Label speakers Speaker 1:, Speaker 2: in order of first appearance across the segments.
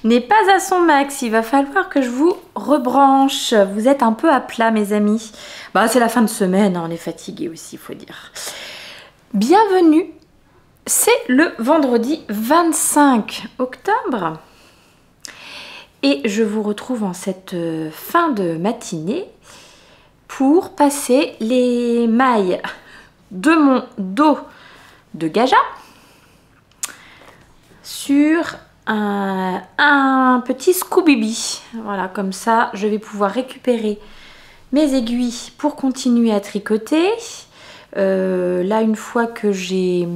Speaker 1: n'est pas à son max, il va falloir que je vous rebranche. Vous êtes un peu à plat mes amis. Bah, c'est la fin de semaine, hein, on est fatigué aussi, il faut dire. Bienvenue, c'est le vendredi 25 octobre. Et je vous retrouve en cette fin de matinée pour passer les mailles de mon dos de Gaja sur un petit Scooby. Voilà, comme ça je vais pouvoir récupérer mes aiguilles pour continuer à tricoter. Là, une fois que j'ai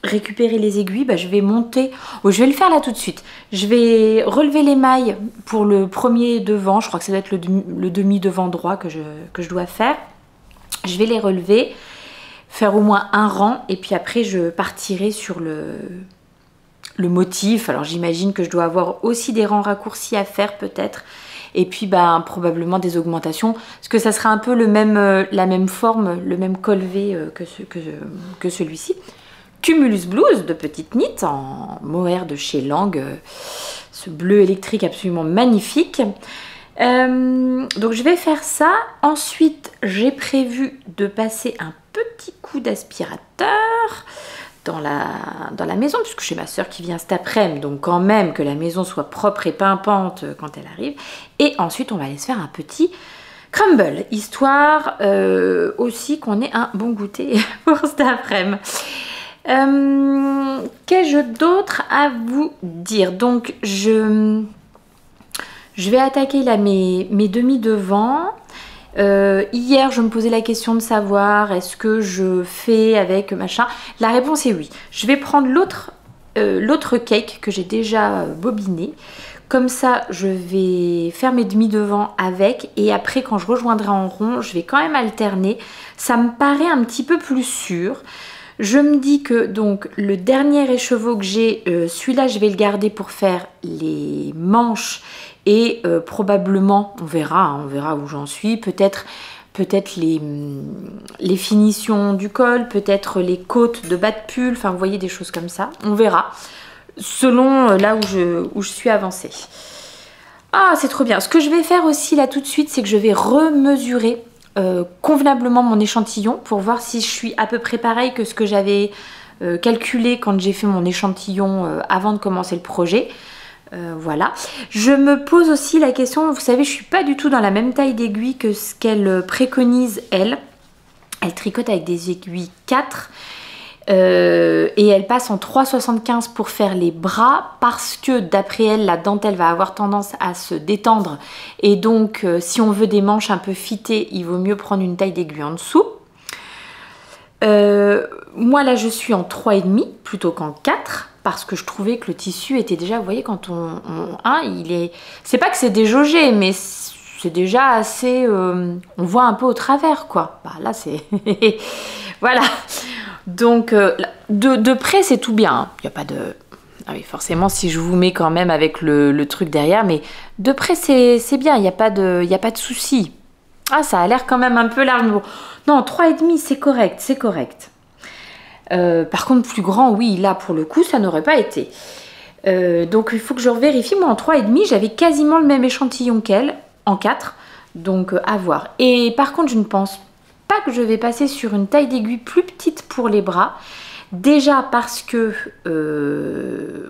Speaker 1: récupéré les aiguilles, bah, je vais monter. Oh, je vais le faire là tout de suite. Je vais relever les mailles pour le premier devant. Je crois que ça doit être le demi devant droit que je dois faire. Je vais les relever, faire au moins un rang et puis après je partirai sur le motif. Alors j'imagine que je dois avoir aussi des rangs raccourcis à faire peut-être. Et puis bah, probablement des augmentations. Parce que ça sera un peu la même forme, le même col V que celui-ci. Cumulus Blues de Petite Knit en mohair de chez Lang. Ce bleu électrique absolument magnifique. Donc je vais faire ça. Ensuite j'ai prévu de passer un petit coup d'aspirateur dans la maison, puisque j'ai ma soeur qui vient cet après-midi, donc quand même que la maison soit propre et pimpante quand elle arrive. Et ensuite on va aller se faire un petit crumble, histoire aussi qu'on ait un bon goûter pour cet après-midi. Qu'ai-je d'autre à vous dire? Donc je vais attaquer là mes demi-devants. Hier je me posais la question de savoir est-ce que je fais avec machin. La réponse est oui. Je vais prendre l'autre cake que j'ai déjà bobiné. Comme ça je vais faire mes demi-devants avec et après quand je rejoindrai en rond je vais quand même alterner. Ça me paraît un petit peu plus sûr. Je me dis que donc le dernier écheveau que j'ai, celui-là je vais le garder pour faire les manches et probablement, on verra où j'en suis, peut-être les finitions du col, peut-être les côtes de bas de pull, enfin vous voyez des choses comme ça, on verra, selon là où je suis avancée. Ah c'est trop bien, ce que je vais faire aussi là tout de suite, c'est que je vais remesurer convenablement mon échantillon pour voir si je suis à peu près pareil que ce que j'avais calculé quand j'ai fait mon échantillon avant de commencer le projet. Voilà. Je me pose aussi la question, vous savez, je suis pas du tout dans la même taille d'aiguille que ce qu'elle préconise elle. Elle tricote avec des aiguilles 4 et elle passe en 3,75 pour faire les bras parce que d'après elle, la dentelle va avoir tendance à se détendre et donc si on veut des manches un peu fitées, il vaut mieux prendre une taille d'aiguille en dessous. Moi là je suis en 3,5 plutôt qu'en 4 parce que je trouvais que le tissu était déjà, vous voyez quand c'est pas que c'est déjaugé mais c'est déjà assez, on voit un peu au travers quoi. Bah, là c'est voilà. Donc de près c'est tout bien, hein. Il n'y a pas de... Ah oui, forcément si je vous mets quand même avec le truc derrière, mais de près c'est bien, il n'y a pas de souci. Ah ça a l'air quand même un peu large. Non 3,5 c'est correct, c'est correct. Par contre plus grand, oui là pour le coup ça n'aurait pas été. Donc il faut que je revérifie. Moi en 3,5 j'avais quasiment le même échantillon qu'elle en 4. Donc à voir. Et par contre je ne pense pas que je vais passer sur une taille d'aiguille plus petite pour les bras. Déjà parce que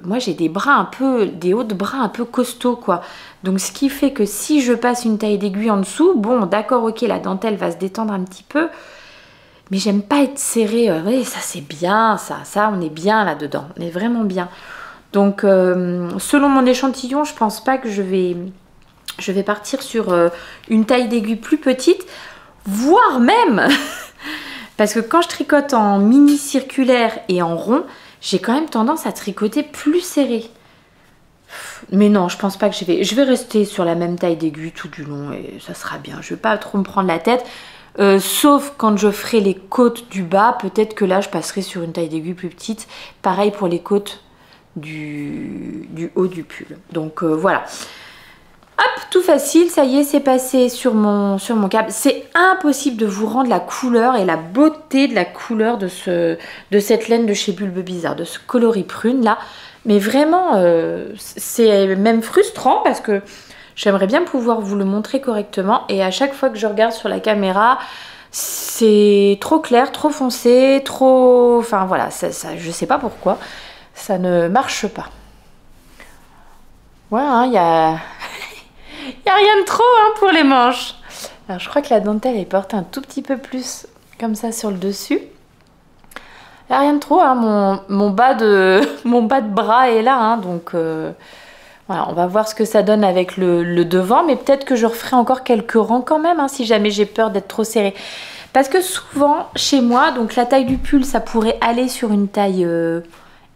Speaker 1: moi j'ai des bras un peu, des hauts de bras un peu costauds quoi. Donc ce qui fait que si je passe une taille d'aiguille en dessous, bon d'accord ok la dentelle va se détendre un petit peu. Mais j'aime pas être serrée, oui ça c'est bien, ça on est bien là-dedans, on est vraiment bien. Donc selon mon échantillon, je pense pas que je vais partir sur une taille d'aiguille plus petite, voire même, parce que quand je tricote en mini circulaire et en rond, j'ai quand même tendance à tricoter plus serré. Mais non, je pense pas que je vais rester sur la même taille d'aiguille tout du long et ça sera bien. Je vais pas trop me prendre la tête. Sauf quand je ferai les côtes du bas, peut-être que là je passerai sur une taille d'aiguille plus petite. Pareil pour les côtes du haut du pull. Donc voilà. Hop, tout facile, ça y est, c'est passé sur mon câble. C'est impossible de vous rendre la couleur et la beauté de la couleur de cette laine de chez Bulbe Bizarre, de ce coloris prune là. Mais vraiment, c'est même frustrant parce que j'aimerais bien pouvoir vous le montrer correctement et à chaque fois que je regarde sur la caméra, c'est trop clair, trop foncé, trop... Enfin voilà, je sais pas pourquoi, ça ne marche pas. Ouais, hein, y a rien de trop hein, pour les manches. Alors je crois que la dentelle elle porte un tout petit peu plus comme ça sur le dessus. Y a rien de trop, hein, mon bas de bras est là, hein, donc... Voilà, on va voir ce que ça donne avec le devant, mais peut-être que je referai encore quelques rangs quand même, hein, si jamais j'ai peur d'être trop serré. Parce que souvent, chez moi, donc la taille du pull, ça pourrait aller sur une taille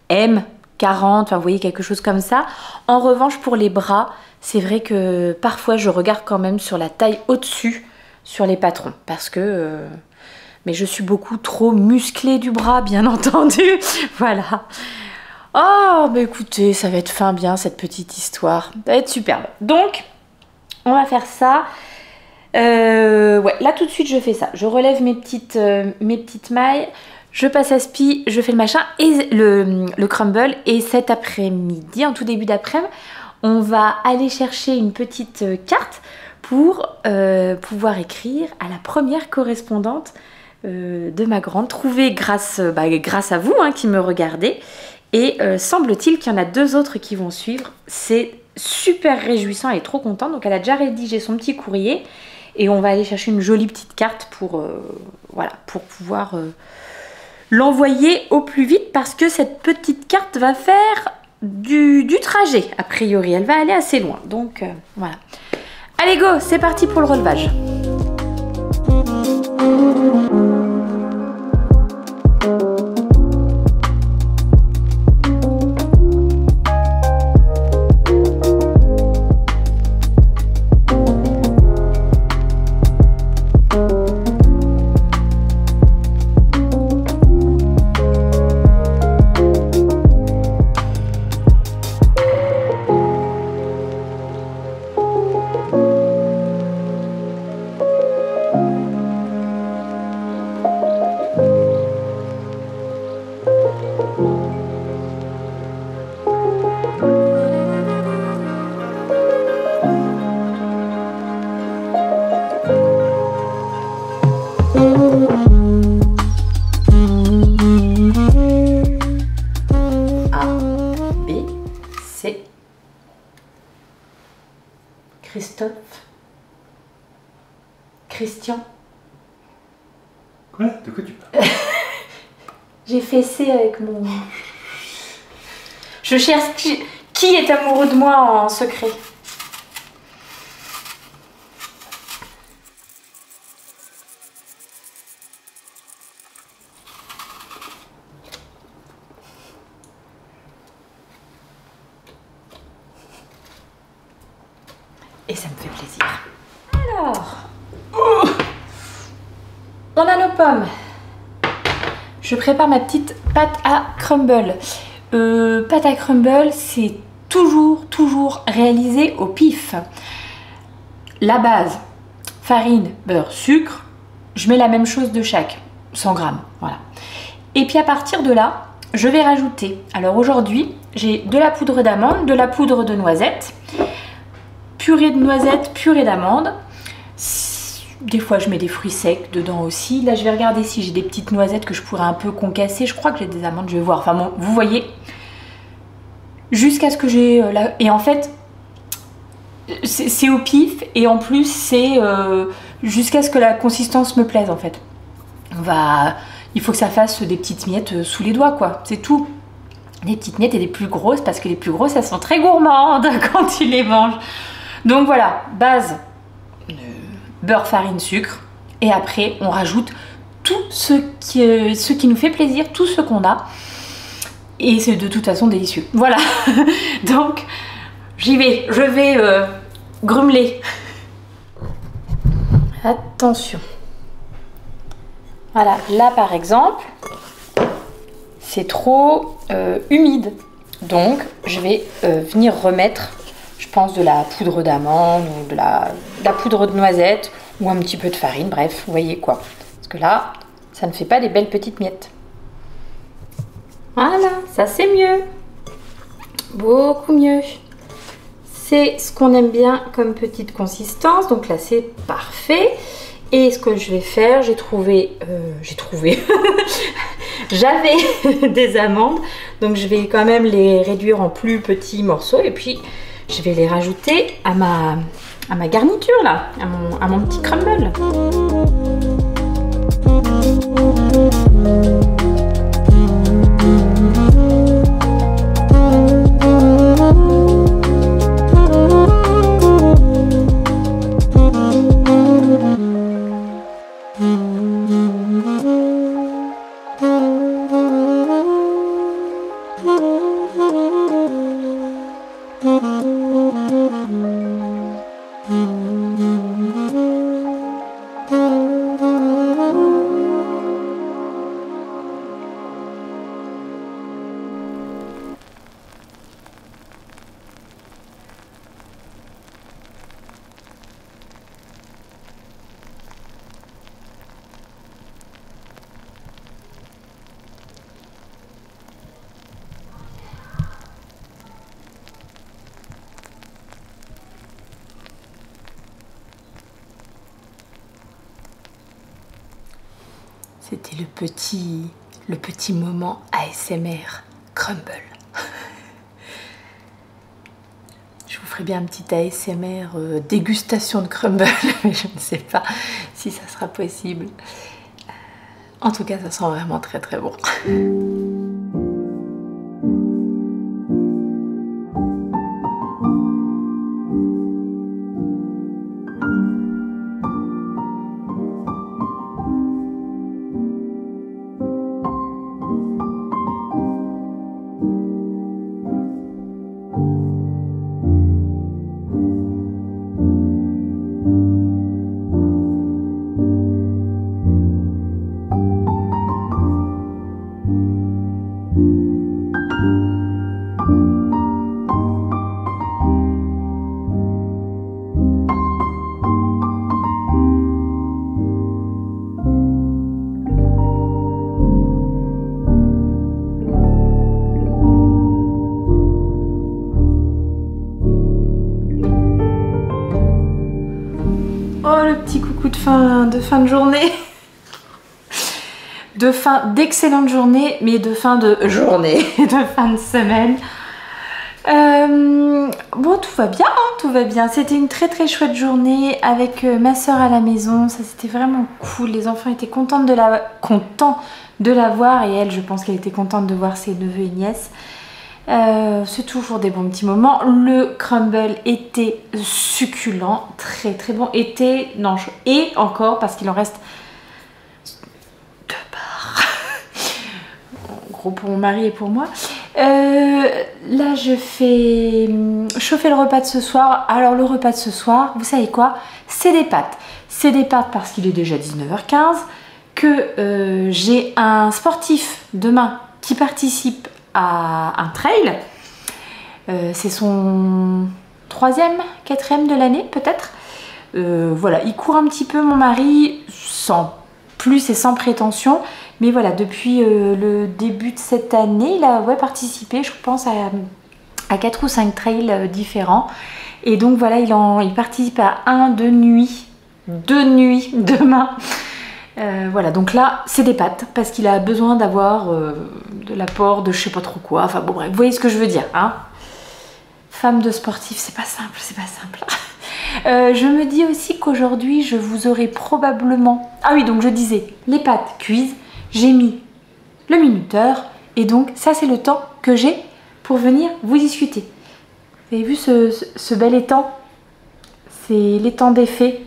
Speaker 1: M, 40, enfin vous voyez, quelque chose comme ça. En revanche, pour les bras, c'est vrai que parfois, je regarde quand même sur la taille au-dessus, sur les patrons. Parce que... mais je suis beaucoup trop musclée du bras, bien entendu. Voilà. Oh, bah écoutez, ça va être fin bien cette petite histoire. Ça va être superbe. Donc, on va faire ça. Ouais, là tout de suite, je fais ça. Je relève mes petites mailles. Je passe à spi, je fais le machin et le crumble. Et cet après-midi, en tout début d'après-midi, on va aller chercher une petite carte pour pouvoir écrire à la première correspondante de ma grande, trouvée grâce à vous hein, qui me regardez. Et semble-t-il qu'il y en a 2 autres qui vont suivre. C'est super réjouissant, elle est trop contente. Donc elle a déjà rédigé son petit courrier. Et on va aller chercher une jolie petite carte pour, voilà, pour pouvoir l'envoyer au plus vite. Parce que cette petite carte va faire du trajet, a priori. Elle va aller assez loin. Donc voilà. Allez go, c'est parti pour le relevage. Christophe, Christian.
Speaker 2: Quoi? De quoi tu parles?
Speaker 1: J'ai fait C avec mon... Je cherche qui est amoureux de moi en secret. Et ça me fait plaisir. Alors, on a nos pommes. Je prépare ma petite pâte à crumble. Pâte à crumble, c'est toujours réalisé au pif. La base, farine, beurre, sucre. Je mets la même chose de chaque, 100 grammes, voilà. Et puis à partir de là, je vais rajouter. Alors aujourd'hui, j'ai de la poudre d'amande, de la poudre de noisette, purée de noisettes, purée d'amande. Des fois je mets des fruits secs dedans aussi. Là je vais regarder si j'ai des petites noisettes que je pourrais un peu concasser. Je crois que j'ai des amandes, je vais voir. Enfin bon, vous voyez, jusqu'à ce que j'ai là. Et en fait, c'est au pif et en plus c'est jusqu'à ce que la consistance me plaise en fait. Il faut que ça fasse des petites miettes sous les doigts quoi, c'est tout. Des petites miettes et des plus grosses parce que les plus grosses elles sont très gourmandes quand tu les manges. Donc voilà, base beurre, farine, sucre et après on rajoute tout ce qui nous fait plaisir, tout ce qu'on a et c'est de toute façon délicieux. Voilà, donc j'y vais, je vais grumeler. Attention. Voilà, là par exemple, c'est trop humide. Donc je vais venir remettre, je pense, de la poudre d'amande ou de la poudre de noisette ou un petit peu de farine, bref, vous voyez quoi. Parce que là, ça ne fait pas des belles petites miettes. Voilà, ça c'est mieux. Beaucoup mieux. C'est ce qu'on aime bien comme petite consistance. Donc là, c'est parfait. Et ce que je vais faire, j'avais des amandes. Donc je vais quand même les réduire en plus petits morceaux. Et puis, je vais les rajouter à ma garniture là, à mon petit crumble. C'était le petit moment ASMR crumble. Je vous ferai bien un petit ASMR dégustation de crumble, mais je ne sais pas si ça sera possible. En tout cas, ça sent vraiment très très bon. Oh, le petit coucou de fin de journée. De fin d'excellente journée, mais de fin de journée, de fin de semaine. Bon, tout va bien, hein, tout va bien. C'était une très très chouette journée avec ma soeur à la maison. Ça, c'était vraiment cool. Les enfants étaient contents de la voir et elle, je pense qu'elle était contente de voir ses neveux et nièces. C'est toujours des bons petits moments. Le crumble était succulent, très très bon. Et encore parce qu'il en reste 2 parts. En gros pour mon mari et pour moi. Là je fais chauffer le repas de ce soir. Alors le repas de ce soir, vous savez quoi? C'est des pâtes. C'est des pâtes parce qu'il est déjà 19h15, que j'ai un sportif demain qui participe à un trail. C'est son 3e, 4e de l'année peut-être. Voilà, il court un petit peu mon mari, sans plus et sans prétention. Mais voilà, depuis le début de cette année, il a participé, je pense, à 4 ou 5 trails différents. Et donc voilà, il participe à un de nuit de nuit demain. Voilà, donc là c'est des pâtes parce qu'il a besoin d'avoir de l'apport de je sais pas trop quoi. Enfin bon bref, vous voyez ce que je veux dire, hein. Femme de sportif, c'est pas simple, c'est pas simple. Je me dis aussi qu'aujourd'hui je vous aurai probablement... Ah oui, donc je disais les pâtes cuises, j'ai mis le minuteur et donc ça c'est le temps que j'ai pour venir vous discuter. Vous avez vu ce bel étang? C'est l'étang des Fées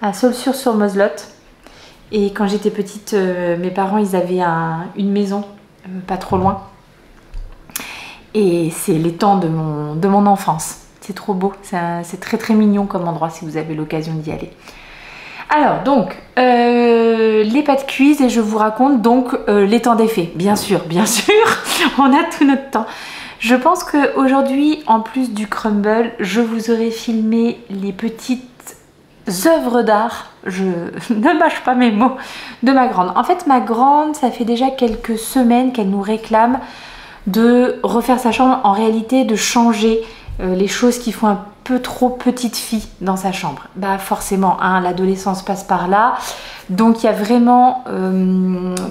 Speaker 1: à Saulxures-sur-Moselotte. Et quand j'étais petite, mes parents ils avaient une maison pas trop loin. Et c'est l'étang de mon enfance. C'est trop beau, c'est très très mignon comme endroit si vous avez l'occasion d'y aller. Alors donc, les pâtes cuises et je vous raconte donc l'étang des Fées. Bien sûr, on a tout notre temps. Je pense qu'aujourd'hui, en plus du crumble, je vous aurai filmé les petites œuvres d'art, je ne mâche pas mes mots, de ma grande. En fait, ma grande, ça fait déjà quelques semaines qu'elle nous réclame de refaire sa chambre, en réalité de changer les choses qui font un peu trop petite fille dans sa chambre. Bah forcément, hein, l'adolescence passe par là, donc il y a vraiment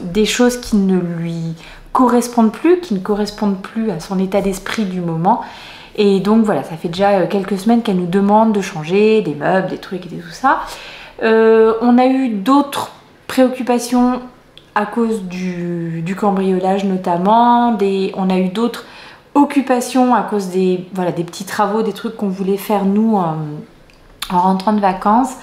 Speaker 1: des choses qui ne lui correspondent plus, qui ne correspondent plus à son état d'esprit du moment. Et donc voilà, ça fait déjà quelques semaines qu'elle nous demande de changer des meubles, des trucs et tout ça. On a eu d'autres préoccupations à cause du cambriolage notamment. On a eu d'autres occupations à cause des petits travaux, des trucs qu'on voulait faire nous en rentrant de vacances.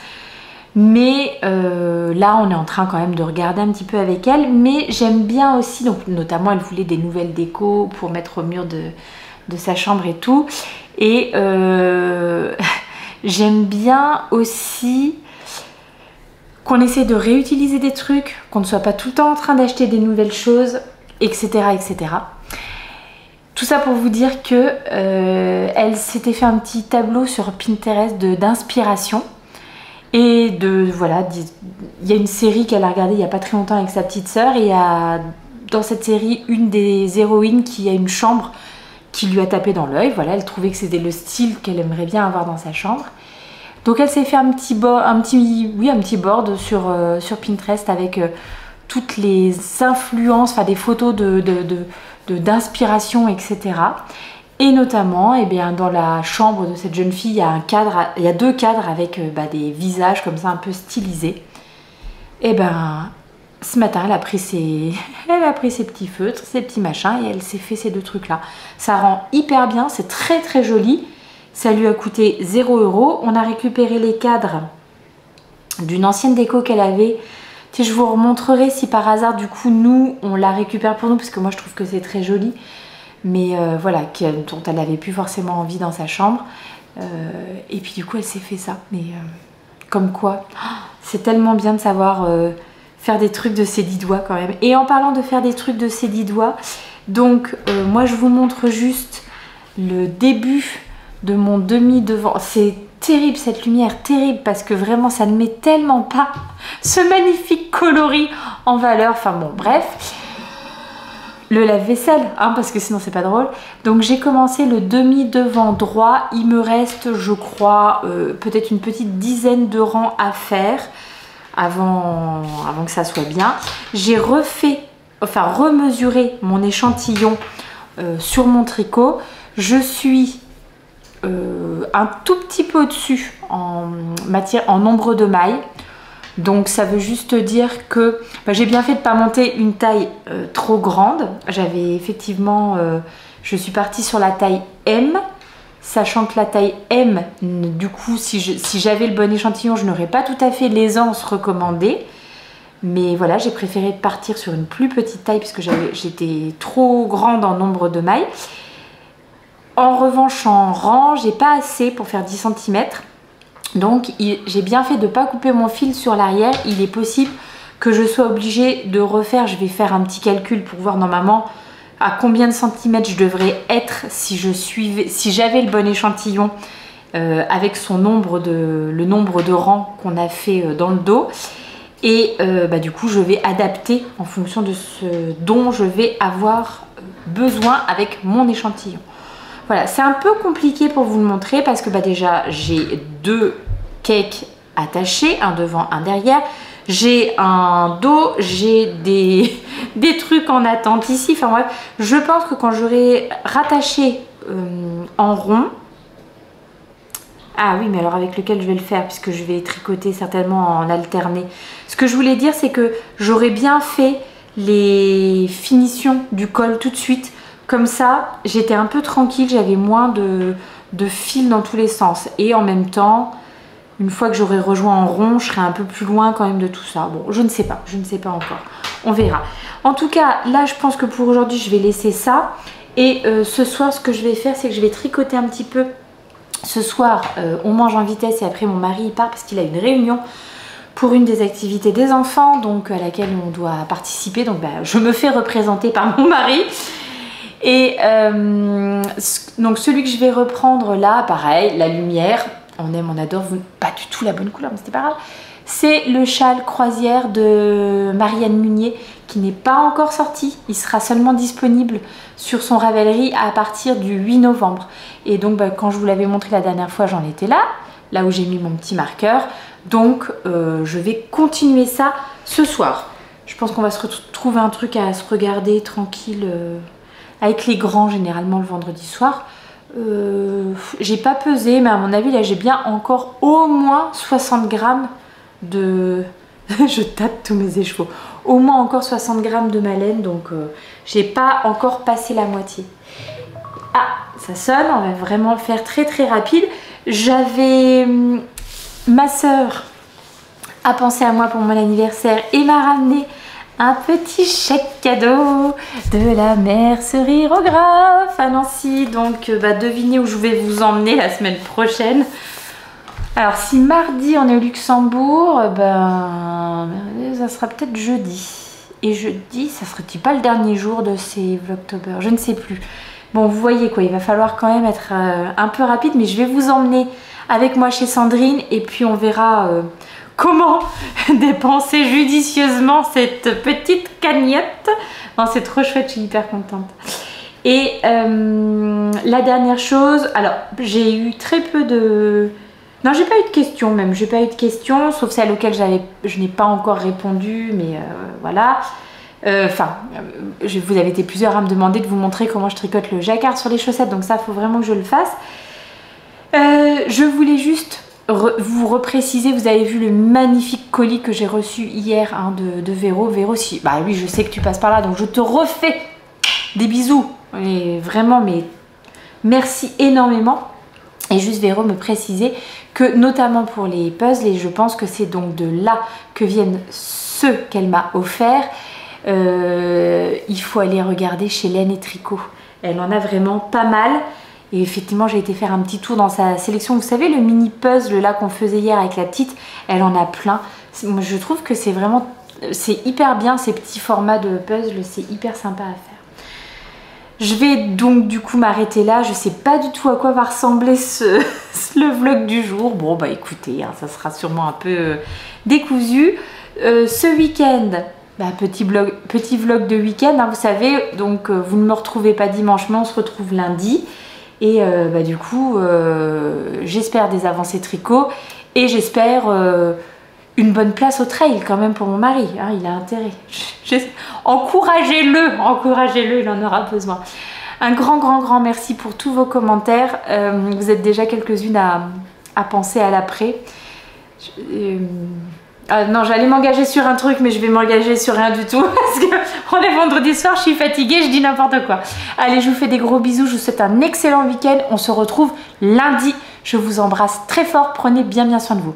Speaker 1: Mais là, on est en train quand même de regarder un petit peu avec elle. Mais j'aime bien aussi, donc notamment elle voulait des nouvelles décos pour mettre au mur de sa chambre et tout. Et j'aime bien aussi qu'on essaie de réutiliser des trucs, qu'on ne soit pas tout le temps en train d'acheter des nouvelles choses, etc. etc. Tout ça pour vous dire que elle s'était fait un petit tableau sur Pinterest d'inspiration. Et voilà, il y a une série qu'elle a regardée il n'y a pas très longtemps avec sa petite sœur. Et il y a dans cette série une des héroïnes qui a une chambre qui lui a tapé dans l'œil. Voilà, elle trouvait que c'était le style qu'elle aimerait bien avoir dans sa chambre. Donc elle s'est fait un petit board sur Pinterest avec toutes les influences, enfin des photos d'inspiration, etc. Et notamment, eh bien, dans la chambre de cette jeune fille, il y a deux cadres avec des visages comme ça un peu stylisés. Et ben, ce matin, elle a pris ses petits feutres, ses petits machins et elle s'est fait ces deux trucs-là. Ça rend hyper bien, c'est très très joli. Ça lui a coûté 0 €. On a récupéré les cadres d'une ancienne déco qu'elle avait. Je vous remontrerai si par hasard, du coup, nous, on la récupère pour nous, parce que moi, je trouve que c'est très joli. Mais voilà, dont elle n'avait plus forcément envie dans sa chambre. Et puis du coup, elle s'est fait ça. Mais comme quoi, c'est tellement bien de savoir faire des trucs de ses 10 doigts quand même. Et en parlant de faire des trucs de ses 10 doigts, donc moi, je vous montre juste le début de mon demi-devant. C'est terrible cette lumière, terrible, parce que vraiment ça ne met tellement pas ce magnifique coloris en valeur. Enfin bon, bref. Le lave-vaisselle, hein, parce que sinon c'est pas drôle. Donc j'ai commencé le demi-devant droit. Il me reste, je crois, peut-être une petite dizaine de rangs à faire avant que ça soit bien. J'ai remesuré mon échantillon sur mon tricot. Je suis un tout petit peu au-dessus en nombre de mailles. Donc ça veut juste dire que j'ai bien fait de ne pas monter une taille trop grande. J'avais effectivement, je suis partie sur la taille M, sachant que la taille M, du coup, si j'avais le bon échantillon, je n'aurais pas tout à fait l'aisance recommandée. Mais voilà, j'ai préféré partir sur une plus petite taille puisque j'étais trop grande en nombre de mailles. En revanche, en rang, j'ai pas assez pour faire 10 cm. Donc j'ai bien fait de ne pas couper mon fil sur l'arrière. Il est possible que je sois obligée de refaire. Je vais faire un petit calcul pour voir normalement à combien de centimètres je devrais être si j'avais le bon échantillon avec le nombre de rangs qu'on a fait dans le dos. Et du coup je vais adapter en fonction de ce dont je vais avoir besoin avec mon échantillon. Voilà, c'est un peu compliqué pour vous le montrer parce que déjà j'ai deux cakes attachés, un devant, un derrière. J'ai un dos, j'ai des trucs en attente ici. Enfin bref, je pense que quand j'aurai rattaché en rond, ah oui, mais alors avec lequel je vais le faire, puisque je vais tricoter certainement en alterné. Ce que je voulais dire, c'est que j'aurais bien fait les finitions du col tout de suite. Comme ça, j'étais un peu tranquille, j'avais moins de fils dans tous les sens. Et en même temps, une fois que j'aurai rejoint en rond, je serai un peu plus loin quand même de tout ça. Bon, je ne sais pas encore. On verra. En tout cas, là, je pense que pour aujourd'hui, je vais laisser ça. Et ce soir, ce que je vais faire, c'est que je vais tricoter un petit peu. Ce soir, on mange en vitesse et après mon mari il part parce qu'il a une réunion pour une des activités des enfants, donc à laquelle on doit participer. Donc je me fais représenter par mon mari. Et donc celui que je vais reprendre là, pareil, la lumière, on aime, on adore, pas du tout la bonne couleur, mais c'était pas grave. C'est le châle croisière de Marianne Munier qui n'est pas encore sorti. Il sera seulement disponible sur son Ravelry à partir du 8 novembre. Et donc quand je vous l'avais montré la dernière fois, j'en étais là où j'ai mis mon petit marqueur. Donc je vais continuer ça ce soir. Je pense qu'on va se retrouver un truc à se regarder tranquille avec les grands généralement le vendredi soir. J'ai pas pesé, mais à mon avis là j'ai bien encore au moins 60 grammes de... je tâte tous mes écheveaux. Au moins encore 60 grammes de ma laine, donc j'ai pas encore passé la moitié. Ah, ça sonne, on va vraiment le faire très très rapide. J'avais... ma soeur a pensé à moi pour mon anniversaire et m'a ramené un petit chèque cadeau de la mercerie Rographe à Nancy. Donc devinez où je vais vous emmener la semaine prochaine. Alors si mardi on est au Luxembourg, ça sera peut-être jeudi. Et jeudi, ça serait-il pas le dernier jour de ces Vlogtober? Je ne sais plus. Bon, vous voyez quoi, il va falloir quand même être un peu rapide, mais je vais vous emmener avec moi chez Sandrine et puis on verra comment dépenser judicieusement cette petite cagnotte. Non, c'est trop chouette, je suis hyper contente. Et la dernière chose, alors j'ai eu très peu de... Non, j'ai pas eu de questions même, j'ai pas eu de questions, sauf celles auxquelles je n'ai pas encore répondu, mais voilà. Vous avez été plusieurs à me demander de vous montrer comment je tricote le jacquard sur les chaussettes, donc ça, il faut vraiment que je le fasse. Je voulais juste vous repréciser, vous avez vu le magnifique colis que j'ai reçu hier de Véro. Véro, si, bah oui, je sais que tu passes par là, donc je te refais des bisous. Et vraiment, mais merci énormément. Et juste Véro me précisait que notamment pour les puzzles, et je pense que c'est donc de là que viennent ceux qu'elle m'a offerts, il faut aller regarder chez Laine et Tricot. Elle en a vraiment pas mal. Et effectivement, j'ai été faire un petit tour dans sa sélection. Vous savez, le mini puzzle là qu'on faisait hier avec la petite, elle en a plein. Je trouve que c'est vraiment, c'est hyper bien ces petits formats de puzzle, c'est hyper sympa à faire. Je vais donc du coup m'arrêter là. Je sais pas du tout à quoi va ressembler le vlog du jour. Bon bah écoutez, hein, ça sera sûrement un peu décousu. Ce week-end, petit vlog de week-end, hein, vous savez, donc vous ne me retrouvez pas dimanche, mais on se retrouve lundi. Et du coup, j'espère des avancées tricot et j'espère une bonne place au trail quand même pour mon mari. Hein, il a intérêt. Encouragez-le, il en aura besoin. Un grand merci pour tous vos commentaires. Vous êtes déjà quelques-unes à penser à l'après. Non, j'allais m'engager sur un truc, mais je vais m'engager sur rien du tout parce qu'on est vendredi soir, je suis fatiguée, je dis n'importe quoi. Allez, je vous fais des gros bisous, je vous souhaite un excellent week-end. On se retrouve lundi. Je vous embrasse très fort, prenez bien soin de vous.